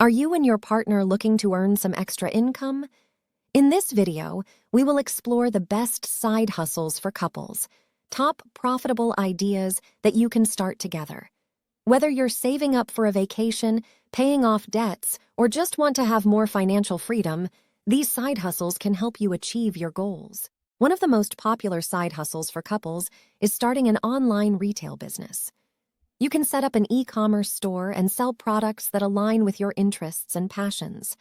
Are you and your partner looking to earn some extra income? In this video, we will explore the best side hustles for couples, top profitable ideas that you can start together. Whether you're saving up for a vacation, paying off debts, or just want to have more financial freedom, these side hustles can help you achieve your goals. One of the most popular side hustles for couples is starting an online retail business. You can set up an e-commerce store and sell products that align with your interests and passions.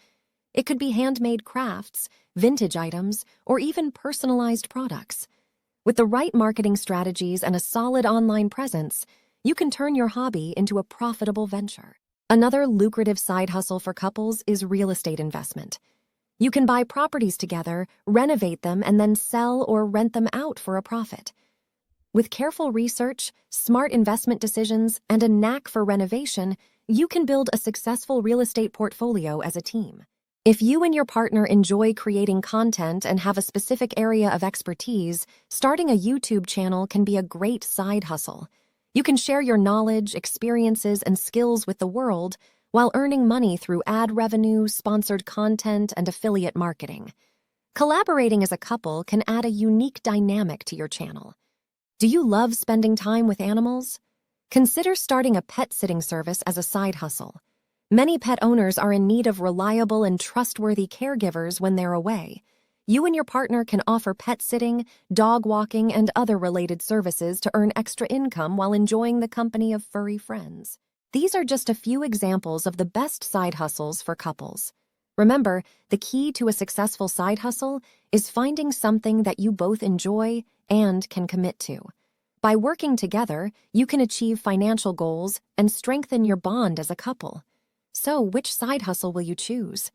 It could be handmade crafts, vintage items, or even personalized products. With the right marketing strategies and a solid online presence, you can turn your hobby into a profitable venture. Another lucrative side hustle for couples is real estate investment. You can buy properties together, renovate them, and then sell or rent them out for a profit. With careful research, smart investment decisions, and a knack for renovation, you can build a successful real estate portfolio as a team. If you and your partner enjoy creating content and have a specific area of expertise, starting a YouTube channel can be a great side hustle. You can share your knowledge, experiences, and skills with the world while earning money through ad revenue, sponsored content, and affiliate marketing. Collaborating as a couple can add a unique dynamic to your channel. Do you love spending time with animals? Consider starting a pet sitting service as a side hustle. Many pet owners are in need of reliable and trustworthy caregivers when they're away. You and your partner can offer pet sitting, dog walking, and other related services to earn extra income while enjoying the company of furry friends. These are just a few examples of the best side hustles for couples. Remember, the key to a successful side hustle is finding something that you both enjoy and can commit to. By working together, you can achieve financial goals and strengthen your bond as a couple. So, which side hustle will you choose?